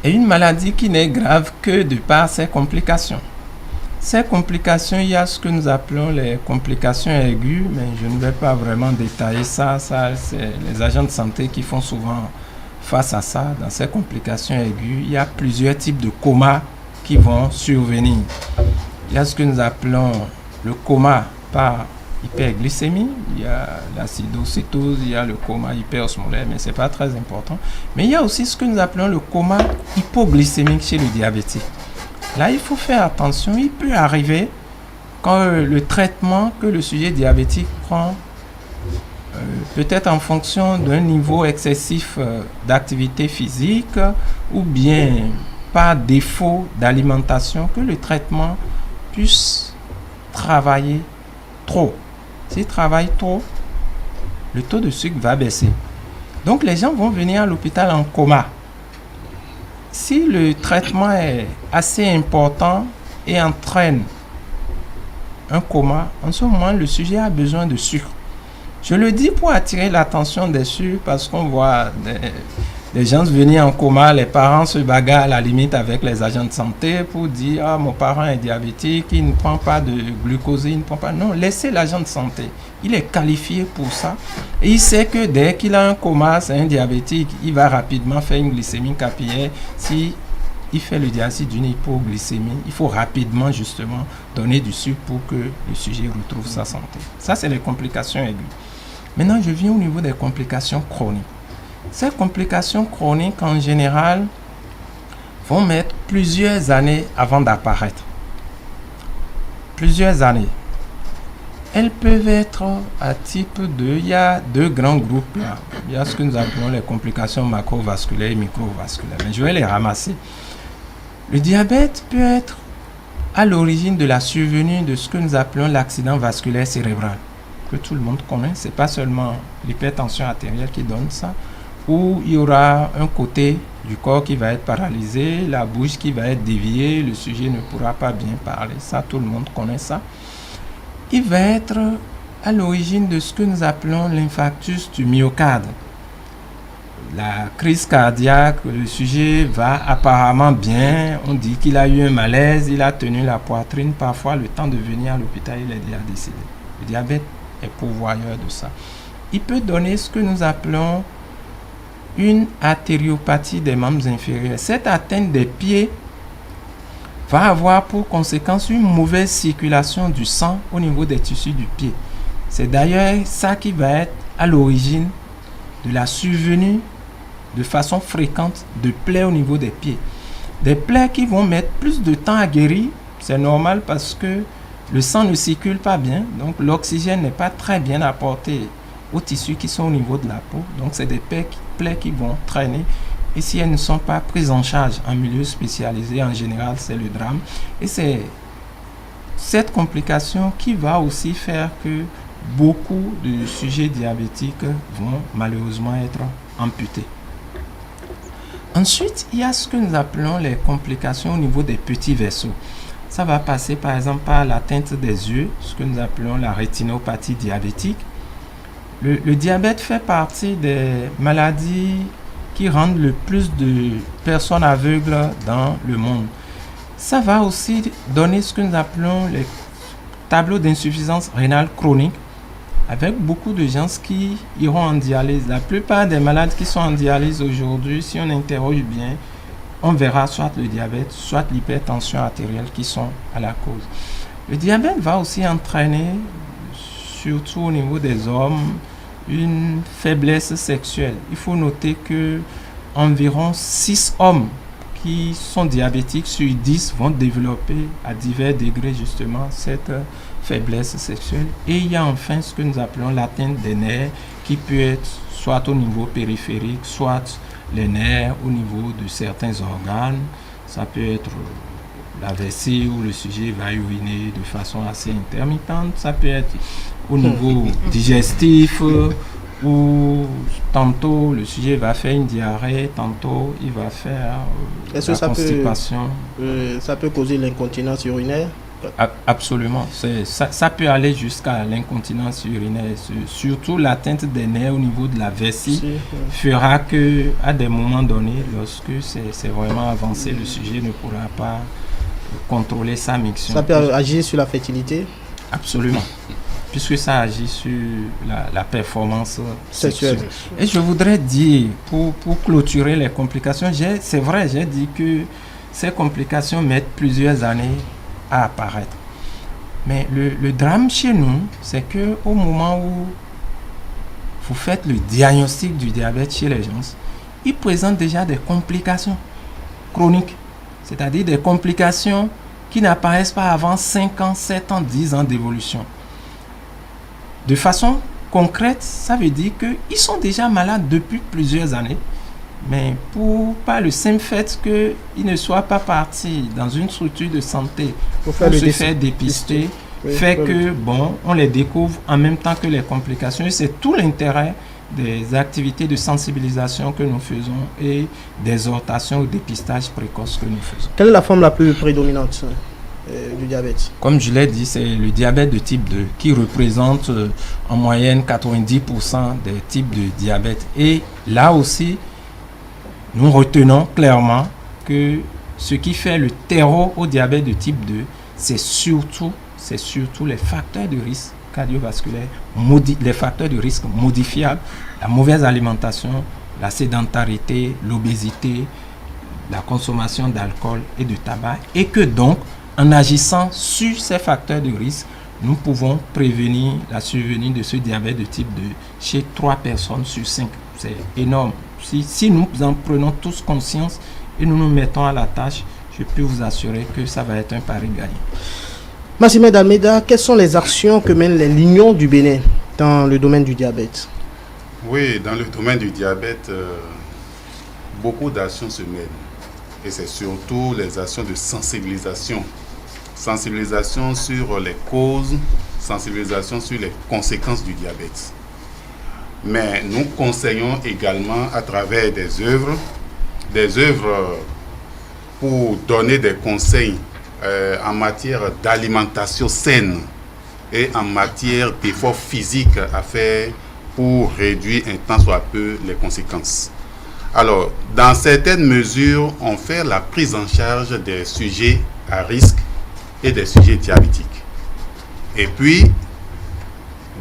est une maladie qui n'est grave que de par ses complications. Ces complications, il y a ce que nous appelons les complications aiguës, mais je ne vais pas vraiment détailler ça. Ça, c'est les agents de santé qui font souvent face à ça. Dans ces complications aiguës, il y a plusieurs types de comas qui vont survenir. Il y a ce que nous appelons le coma par hyperglycémie, il y a l'acidocétose, il y a le coma hyperosmolaire, mais ce n'est pas très important. Mais il y a aussi ce que nous appelons le coma hypoglycémique chez le diabétique. Là, il faut faire attention. Il peut arriver quand le traitement que le sujet diabétique prend, peut-être en fonction d'un niveau excessif d'activité physique ou bien par défaut d'alimentation, que le traitement puisse travailler trop. S'il travaille trop, le taux de sucre va baisser. Donc, les gens vont venir à l'hôpital en coma. Si le traitement est assez important et entraîne un coma, en ce moment, le sujet a besoin de sucre. Je le dis pour attirer l'attention des sucres parce qu'on voit des gens venir en coma, les parents se bagarrent à la limite avec les agents de santé pour dire « Ah, mon parent est diabétique, il ne prend pas de glucose, il ne prend pas... » Non, laissez l'agent de santé. Il est qualifié pour ça. Et il sait que dès qu'il a un coma, c'est un diabétique, il va rapidement faire une glycémie capillaire. Si il fait le diagnostic d'une hypoglycémie, il faut rapidement justement donner du sucre pour que le sujet retrouve sa santé. Ça, c'est les complications aiguës. Maintenant, je viens au niveau des complications chroniques. Ces complications chroniques, en général, vont mettre plusieurs années avant d'apparaître. Plusieurs années. Elles peuvent être à type 2. Il y a deux grands groupes là. Il y a ce que nous appelons les complications macrovasculaires et microvasculaires. Mais je vais les ramasser. Le diabète peut être à l'origine de la survenue de ce que nous appelons l'accident vasculaire cérébral, que tout le monde connaît. Ce n'est pas seulement l'hypertension artérielle qui donne ça, où il y aura un côté du corps qui va être paralysé, la bouche qui va être déviée, le sujet ne pourra pas bien parler. Ça, tout le monde connaît ça. Il va être à l'origine de ce que nous appelons l'infarctus du myocarde. La crise cardiaque, le sujet va apparemment bien, on dit qu'il a eu un malaise, il a tenu la poitrine, parfois le temps de venir à l'hôpital, il est déjà décédé. Le diabète est pourvoyeur de ça. Il peut donner ce que nous appelons une artériopathie des membres inférieurs. Cette atteinte des pieds va avoir pour conséquence une mauvaise circulation du sang au niveau des tissus du pied. C'est d'ailleurs ça qui va être à l'origine de la survenue de façon fréquente de plaies au niveau des pieds. Des plaies qui vont mettre plus de temps à guérir, c'est normal parce que le sang ne circule pas bien, donc l'oxygène n'est pas très bien apporté aux tissus qui sont au niveau de la peau. Donc c'est des plaies qui vont traîner. Et si elles ne sont pas prises en charge en milieu spécialisé, en général, c'est le drame. Et c'est cette complication qui va aussi faire que beaucoup de sujets diabétiques vont malheureusement être amputés. Ensuite, il y a ce que nous appelons les complications au niveau des petits vaisseaux. Ça va passer par exemple par l'atteinte des yeux, ce que nous appelons la rétinopathie diabétique. Le diabète fait partie des maladies qui rendent le plus de personnes aveugles dans le monde. Ça va aussi donner ce que nous appelons les tableaux d'insuffisance rénale chronique, avec beaucoup de gens qui iront en dialyse. La plupart des malades qui sont en dialyse aujourd'hui, si on interroge bien, on verra soit le diabète, soit l'hypertension artérielle qui sont à la cause. Le diabète va aussi entraîner, surtout au niveau des hommes, une faiblesse sexuelle. Il faut noter que environ 6 hommes qui sont diabétiques sur 10 vont développer à divers degrés justement cette faiblesse sexuelle. Et il y a enfin ce que nous appelons l'atteinte des nerfs qui peut être soit au niveau périphérique, soit les nerfs au niveau de certains organes. Ça peut être la vessie où le sujet va uriner de façon assez intermittente. Ça peut être au niveau digestif où tantôt le sujet va faire une diarrhée, tantôt il va faire la constipation. Ça peut causer l'incontinence urinaire? Absolument. Ça peut aller jusqu'à l'incontinence urinaire. Surtout l'atteinte des nerfs au niveau de la vessie fera que, à des moments donnés, lorsque c'est vraiment avancé, le sujet ne pourra pas contrôler sa miction. Ça peut agir sur la fertilité? Absolument. Puisque ça agit sur la performance sexuelle. Et je voudrais dire, pour clôturer les complications, c'est vrai, j'ai dit que ces complications mettent plusieurs années à apparaître. Mais le drame chez nous, c'est que au moment où vous faites le diagnostic du diabète chez les gens, ils présentent déjà des complications chroniques, c'est-à-dire des complications qui n'apparaissent pas avant 5 ans, 7 ans, 10 ans d'évolution. De façon concrète, ça veut dire qu'ils sont déjà malades depuis plusieurs années, mais par le simple fait qu'ils ne soient pas partis dans une structure de santé pour se faire dépister, fait que, on les découvre en même temps que les complications. Et c'est tout l'intérêt des activités de sensibilisation que nous faisons et des exhortations au dépistage précoce que nous faisons. Quelle est la forme la plus prédominante du diabète? Comme je l'ai dit, c'est le diabète de type 2 qui représente en moyenne 90% des types de diabète. Et là aussi, nous retenons clairement que ce qui fait le terreau au diabète de type 2, c'est surtout les facteurs de risque cardiovasculaire, les facteurs de risque modifiables, la mauvaise alimentation, la sédentarité, l'obésité, la consommation d'alcool et de tabac, et que donc, en agissant sur ces facteurs de risque, nous pouvons prévenir la survenue de ce diabète de type 2 chez 3 personnes sur 5. C'est énorme. Si nous en prenons tous conscience et nous nous mettons à la tâche, je peux vous assurer que ça va être un pari gagnant. Massimed Almeida, quelles sont les actions que mènent les Lions du Bénin dans le domaine du diabète? Oui, dans le domaine du diabète, beaucoup d'actions se mènent. Et c'est surtout les actions de sensibilisation. Sensibilisation sur les causes, sensibilisation sur les conséquences du diabète. Mais nous conseillons également à travers des œuvres pour donner des conseils en matière d'alimentation saine et en matière d'efforts physiques à faire pour réduire un tant soit peu les conséquences. Alors, dans certaines mesures, on fait la prise en charge des sujets à risque et des sujets diabétiques. Et puis,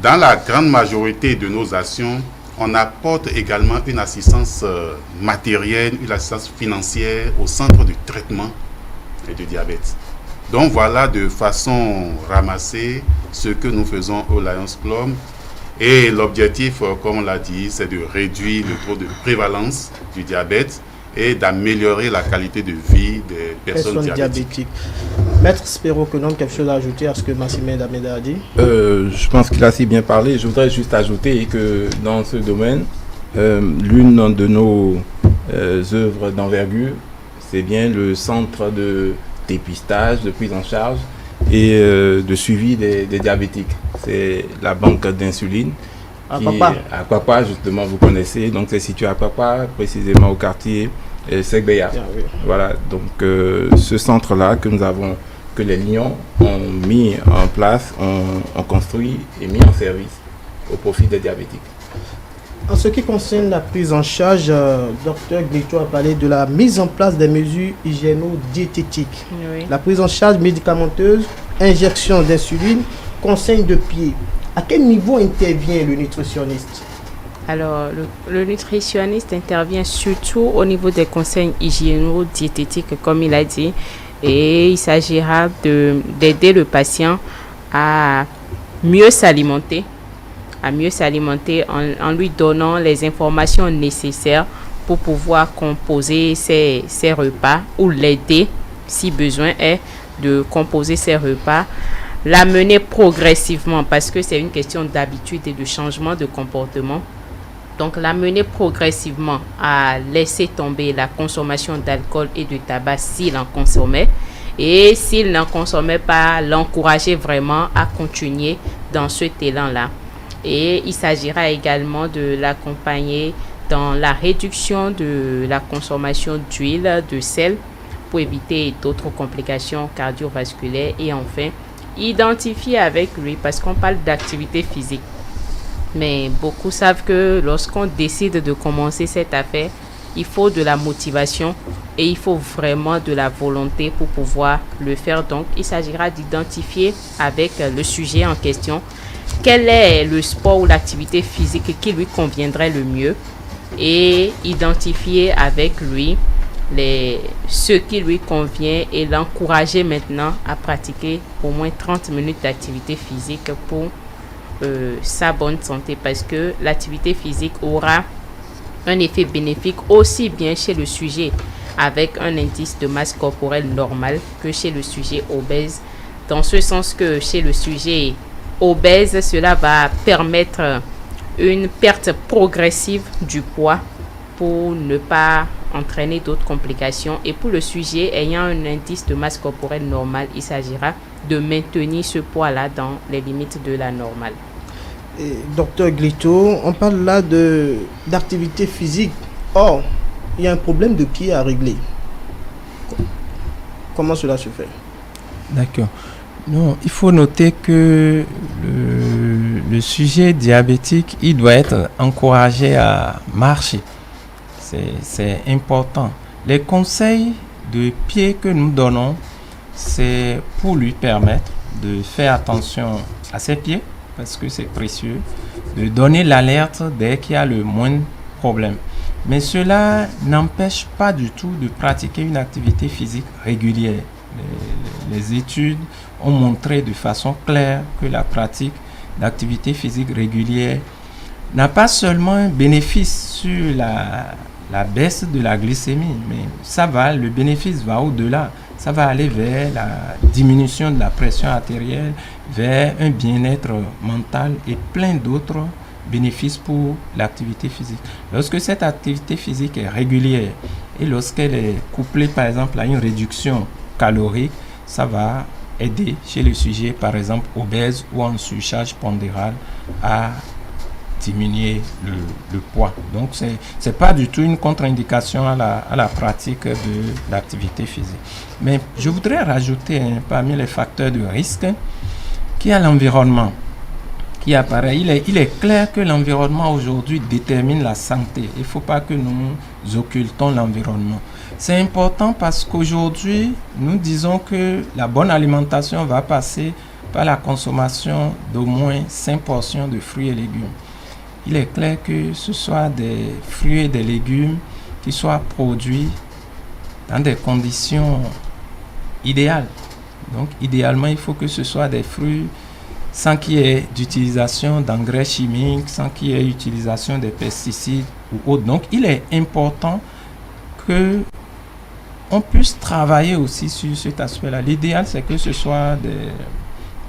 dans la grande majorité de nos actions, on apporte également une assistance matérielle, une assistance financière au centre de traitement du diabète. Donc voilà de façon ramassée ce que nous faisons au Lions Club. Et l'objectif, comme on l'a dit, c'est de réduire le taux de prévalence du diabète et d'améliorer la qualité de vie des personnes diabétiques. Maître Spero, que non, quelque chose à ajouter à ce que Massimed Almeida a dit? Je pense qu'il a si bien parlé. Je voudrais juste ajouter que dans ce domaine, l'une de nos œuvres d'envergure, c'est bien le centre de dépistage, de prise en charge et de suivi des diabétiques. C'est la banque d'insuline à Kwakwa, justement, vous connaissez. Donc c'est situé à Kwakwa, précisément au quartier Segbeya. Oui. Voilà, donc ce centre-là que les Lions ont mis en place, ont construit et mis en service au profit des diabétiques. En ce qui concerne la prise en charge, Dr Glito a parlé de la mise en place des mesures hygiéno-diététiques. Oui. La prise en charge médicamenteuse, injection d'insuline, conseil de pied. À quel niveau intervient le nutritionniste? Alors, le nutritionniste intervient surtout au niveau des conseils hygiéno-diététiques, comme il a dit, et il s'agira d'aider le patient à mieux s'alimenter, en lui donnant les informations nécessaires pour pouvoir composer ses repas ou l'aider, si besoin est, de composer ses repas, l'amener progressivement, parce que c'est une question d'habitude et de changement de comportement. Donc, l'amener progressivement à laisser tomber la consommation d'alcool et de tabac s'il en consommait, Et s'il n'en consommait pas, l'encourager vraiment à continuer dans cet élan-là. Et il s'agira également de l'accompagner dans la réduction de la consommation d'huile, de sel, pour éviter d'autres complications cardiovasculaires. Et enfin, identifier avec lui, parce qu'on parle d'activité physique. Mais beaucoup savent que lorsqu'on décide de commencer cette affaire, il faut de la motivation et il faut vraiment de la volonté pour pouvoir le faire. Donc, il s'agira d'identifier avec le sujet en question quel est le sport ou l'activité physique qui lui conviendrait le mieux et identifier avec lui ce qui lui convient et l'encourager maintenant à pratiquer au moins 30 minutes d'activité physique pour sa bonne santé, parce que l'activité physique aura un effet bénéfique aussi bien chez le sujet avec un indice de masse corporelle normal que chez le sujet obèse, dans ce sens que chez le sujet obèse, cela va permettre une perte progressive du poids pour ne pas entraîner d'autres complications. Et pour le sujet ayant un indice de masse corporelle normal, il s'agira de maintenir ce poids-là dans les limites de la normale. Et, docteur Glito, on parle là d'activité physique. Or, il y a un problème de pied à régler. Comment cela se fait? D'accord. Non, il faut noter que le sujet diabétique, il doit être encouragé à marcher. C'est important. Les conseils de pied que nous donnons, c'est pour lui permettre de faire attention à ses pieds, parce que c'est précieux, de donner l'alerte dès qu'il y a le moindre problème. Mais cela n'empêche pas du tout de pratiquer une activité physique régulière. Les études ont montré de façon claire que la pratique d'activité physique régulière n'a pas seulement un bénéfice sur la baisse de la glycémie, mais le bénéfice va au-delà. Ça va aller vers la diminution de la pression artérielle, vers un bien-être mental et plein d'autres bénéfices pour l'activité physique. Lorsque cette activité physique est régulière et lorsqu'elle est couplée par exemple à une réduction calorique, ça va aider chez le sujet par exemple obèse ou en surcharge pondérale à diminuer le poids. Donc c'est pas du tout une contre-indication à la pratique de l'activité physique. Mais je voudrais rajouter parmi les facteurs de risque qu'il y a l'environnement qui apparaît. Il est clair que l'environnement aujourd'hui détermine la santé. Il ne faut pas que nous occultons l'environnement. C'est important parce qu'aujourd'hui, nous disons que la bonne alimentation va passer par la consommation d'au moins 5 portions de fruits et légumes. Il est clair que ce soit des fruits et des légumes qui soient produits dans des conditions idéales. Donc, idéalement, il faut que ce soit des fruits sans qu'il y ait d'utilisation d'engrais chimiques, sans qu'il y ait utilisation de pesticides ou autres. Donc, il est important que on puisse travailler aussi sur cet aspect-là. L'idéal, c'est que ce soit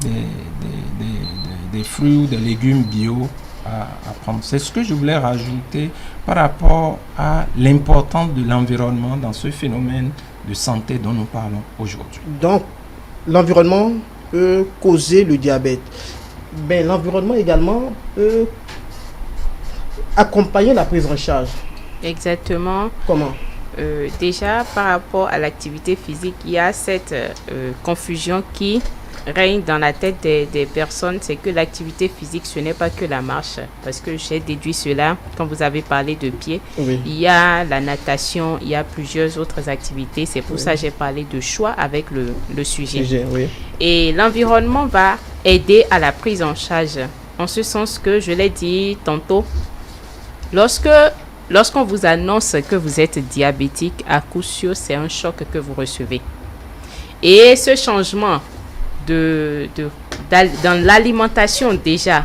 des fruits ou des légumes bio à prendre. C'est ce que je voulais rajouter par rapport à l'importance de l'environnement dans ce phénomène de santé dont nous parlons aujourd'hui. Donc, l'environnement peut causer le diabète. Ben, l'environnement également peut accompagner la prise en charge. Exactement. Comment? Déjà, par rapport à l'activité physique, il y a cette confusion qui règne dans la tête des personnes, c'est que l'activité physique, ce n'est pas que la marche, parce que j'ai déduit cela quand vous avez parlé de pied. Oui. Il y a la natation, il y a plusieurs autres activités, c'est pour ça que j'ai parlé de choix avec le sujet. Oui. Et l'environnement va aider à la prise en charge, en ce sens que, je l'ai dit tantôt, lorsqu'on vous annonce que vous êtes diabétique, à coup sûr, c'est un choc que vous recevez. Et ce changement dans l'alimentation déjà,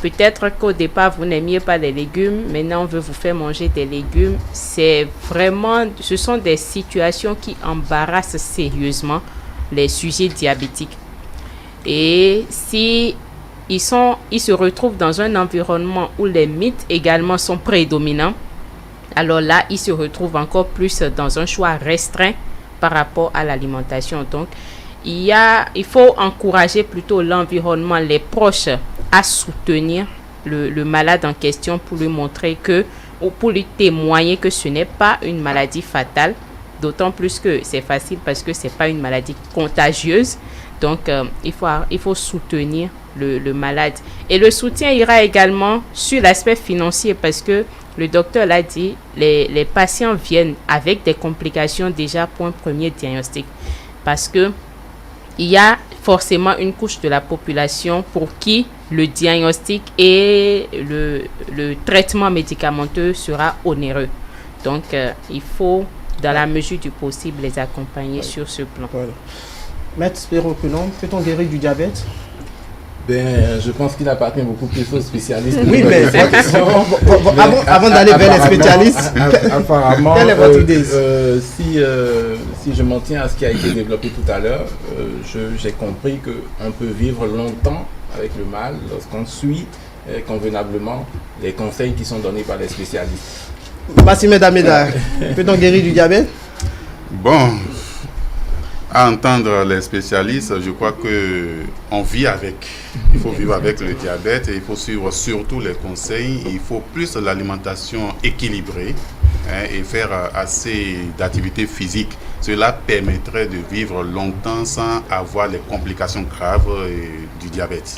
peut-être qu'au départ, vous n'aimiez pas les légumes, maintenant on veut vous faire manger des légumes. Ce sont des situations qui embarrassent sérieusement les sujets diabétiques. Et si ils se retrouvent dans un environnement où les mythes également sont prédominants, alors là, ils se retrouvent encore plus dans un choix restreint par rapport à l'alimentation. Donc, il faut encourager plutôt l'environnement, les proches à soutenir le malade en question pour lui montrer ou pour lui témoigner que ce n'est pas une maladie fatale, d'autant plus que c'est facile parce que c'est pas une maladie contagieuse. Donc, il faut soutenir le malade. Et le soutien ira également sur l'aspect financier parce que le docteur l'a dit, les patients viennent avec des complications déjà pour un premier diagnostic. Parce que il y a forcément une couche de la population pour qui le diagnostic et le traitement médicamenteux sera onéreux. Donc, il faut, dans la mesure du possible, les accompagner sur ce plan. Voilà. Maître Spéroquenon, peut-on guérir du diabète? Je pense qu'il appartient beaucoup plus aux spécialistes. Oui, mais avant d'aller vers les spécialistes, apparemment, quelle est votre idée? Si je m'en tiens à ce qui a été développé tout à l'heure, j'ai compris qu'on peut vivre longtemps avec le mal lorsqu'on suit convenablement les conseils qui sont donnés par les spécialistes. Merci, mesdames, peut-on guérir du diabète? Bon, à entendre les spécialistes, je crois qu'on vit avec. Il faut vivre avec le diabète et il faut suivre surtout les conseils. Il faut plus l'alimentation équilibrée et faire assez d'activité physique. Cela permettrait de vivre longtemps sans avoir les complications graves du diabète.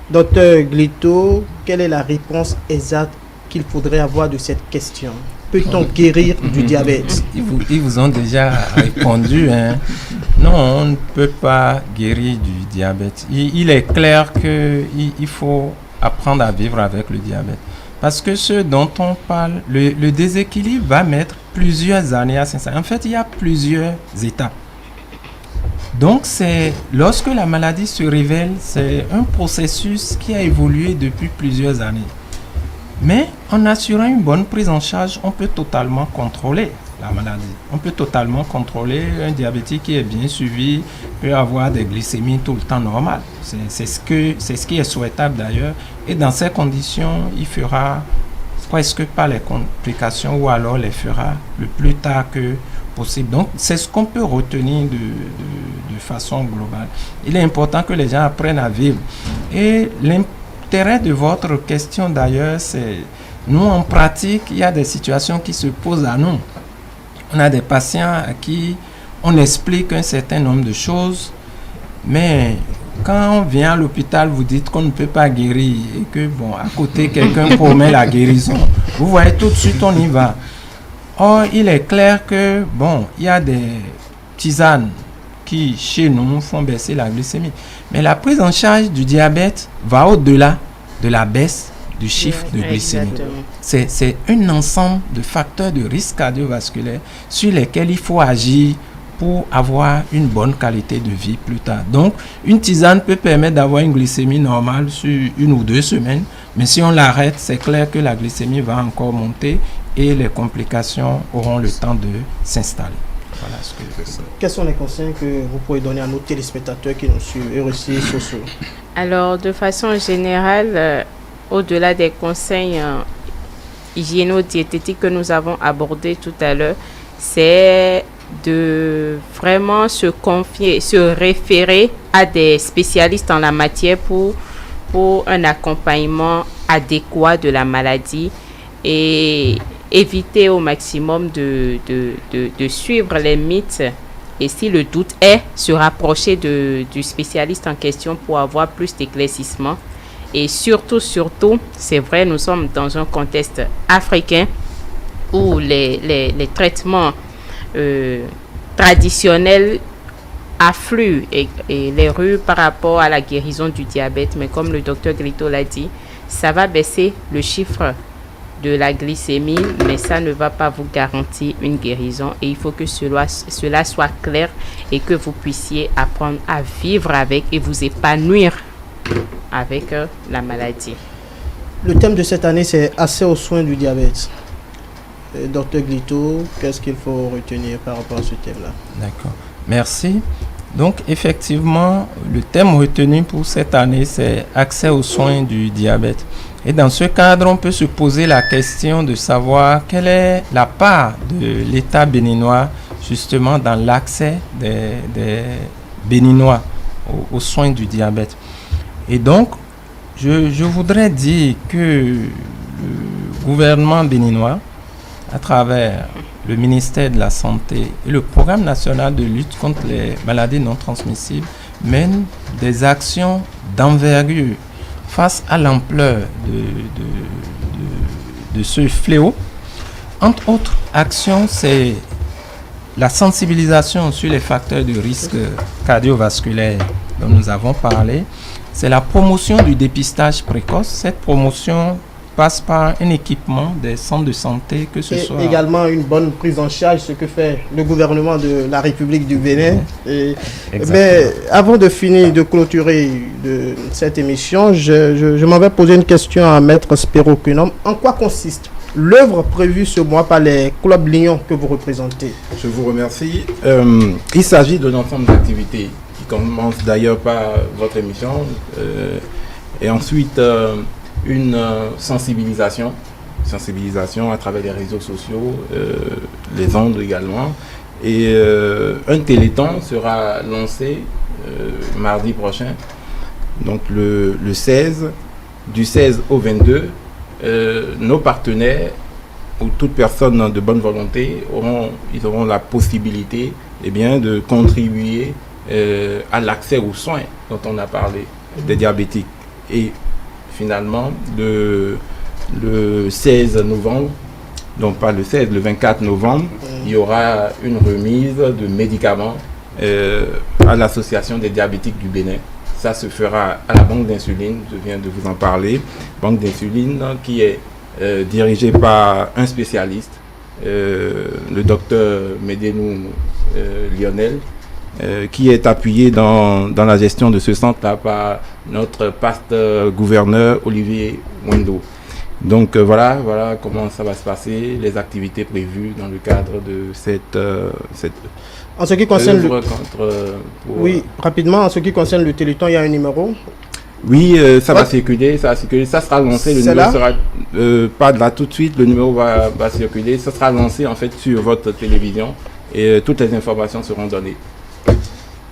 Docteur Glito, quelle est la réponse exacte qu'il faudrait avoir de cette question? Peut-on guérir du diabète? Ils vous ont déjà répondu. Non, on ne peut pas guérir du diabète. Il est clair qu'il faut apprendre à vivre avec le diabète. Parce que ce dont on parle, le déséquilibre va mettre plusieurs années à s'installer. En fait, il y a plusieurs étapes. Donc, lorsque la maladie se révèle, c'est un processus qui a évolué depuis plusieurs années. Mais en assurant une bonne prise en charge, on peut totalement contrôler la maladie. On peut totalement contrôler un diabétique qui est bien suivi, peut avoir des glycémies tout le temps normales. C'est ce qui est souhaitable d'ailleurs. Et dans ces conditions, il fera presque pas les complications ou alors les fera le plus tard que possible. Donc, c'est ce qu'on peut retenir de façon globale. Il est important que les gens apprennent à vivre. Et l'intérêt de votre question d'ailleurs, c'est nous en pratique, il y a des situations qui se posent à nous. On a des patients à qui on explique un certain nombre de choses, mais quand on vient à l'hôpital, vous dites qu'on ne peut pas guérir et que, à côté, quelqu'un promet la guérison. Vous voyez, tout de suite, on y va. Or, il est clair que, il y a des tisanes qui, chez nous, font baisser la glycémie. Mais la prise en charge du diabète va au-delà de la baisse du chiffre de glycémie. C'est un ensemble de facteurs de risque cardiovasculaire sur lesquels il faut agir pour avoir une bonne qualité de vie plus tard. Donc, une tisane peut permettre d'avoir une glycémie normale sur 1 ou 2 semaines, mais si on l'arrête, c'est clair que la glycémie va encore monter et les complications auront le temps de s'installer. Voilà ce que je fais. Quels sont les conseils que vous pouvez donner à nos téléspectateurs qui nous suivent et aussi sociaux? Alors, de façon générale, au-delà des conseils hygiéno-diététiques que nous avons abordés tout à l'heure, c'est de vraiment se confier, se référer à des spécialistes en la matière pour un accompagnement adéquat de la maladie et éviter au maximum de suivre les mythes et si le doute est, se rapprocher du spécialiste en question pour avoir plus d'éclaircissement. Et surtout, c'est vrai, nous sommes dans un contexte africain où les traitements traditionnels affluent et les rues par rapport à la guérison du diabète. Mais comme le docteur Glito l'a dit, ça va baisser le chiffre de la glycémie, mais ça ne va pas vous garantir une guérison. Et il faut que cela soit clair et que vous puissiez apprendre à vivre avec et vous épanouir avec la maladie. Le thème de cette année, c'est accès aux soins du diabète. Docteur Glito, qu'est-ce qu'il faut retenir par rapport à ce thème-là? D'accord, merci. Donc, effectivement, le thème retenu pour cette année, c'est accès aux soins du diabète. Et dans ce cadre, on peut se poser la question de savoir quelle est la part de l'État béninois justement dans l'accès des Béninois aux soins du diabète. Et donc, je voudrais dire que le gouvernement béninois, à travers le ministère de la Santé et le Programme national de lutte contre les maladies non transmissibles, mène des actions d'envergure face à l'ampleur de ce fléau. Entre autres actions, c'est la sensibilisation sur les facteurs de risque cardiovasculaire dont nous avons parlé. C'est la promotion du dépistage précoce. Cette promotion passe par un équipement des centres de santé, que ce soit... également une bonne prise en charge, ce que fait le gouvernement de la République du Bénin. Mais avant de finir, de clôturer cette émission, je m'en vais poser une question à Maître Spero Kunom. En quoi consiste l'œuvre prévue ce mois par les clubs Lions que vous représentez? Je vous remercie. Il s'agit d'un ensemble d'activités qui commence d'ailleurs par votre émission et ensuite une sensibilisation à travers les réseaux sociaux, les ondes également. Et un téléthon sera lancé mardi prochain, donc le 16, du 16 au 22. Nos partenaires ou toute personne de bonne volonté auront la possibilité de contribuer à l'accès aux soins dont on a parlé des diabétiques. Et finalement, le 16 novembre, donc pas le 16, le 24 novembre, il y aura une remise de médicaments à l'Association des diabétiques du Bénin. Ça se fera à la banque d'insuline, je viens de vous en parler. Banque d'insuline qui est dirigée par un spécialiste, le docteur Médénou Lionel, qui est appuyé dans la gestion de ce centre-là par notre past gouverneur Olivier Wendo. Donc voilà comment ça va se passer, les activités prévues dans le cadre de cette en ce qui concerne Oui, rapidement, en ce qui concerne le Téléthon, il y a un numéro. Oui, ça va circuler, ça sera lancé. Le numéro sera pas là tout de suite, le numéro va circuler, ça sera lancé en fait sur votre télévision et toutes les informations seront données.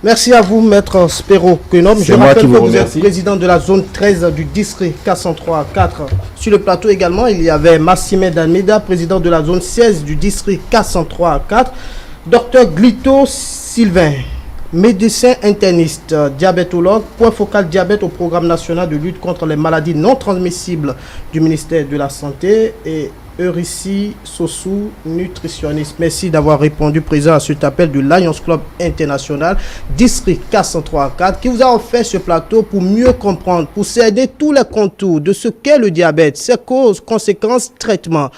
Merci à vous, Maître Spero Kunom. Je rappelle que vous êtes président de la zone 13 du district 403-4. Sur le plateau également, il y avait Massime Almeida, président de la zone 16 du district 403-4. Docteur Glito Sylvain, médecin interniste, diabétologue, point focal diabète au programme national de lutte contre les maladies non transmissibles du ministère de la Santé, et Eurissi Sossou, nutritionniste. Merci d'avoir répondu présent à cet appel du Lions Club International, district 403-4, qui vous a offert ce plateau pour mieux comprendre, pour cerner tous les contours de ce qu'est le diabète, ses causes, conséquences, traitements.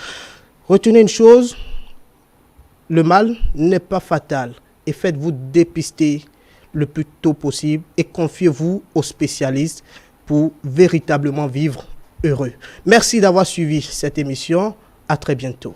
Retenez une chose, le mal n'est pas fatal et faites-vous dépister le plus tôt possible et confiez-vous aux spécialistes pour véritablement vivre heureux. Merci d'avoir suivi cette émission. À très bientôt.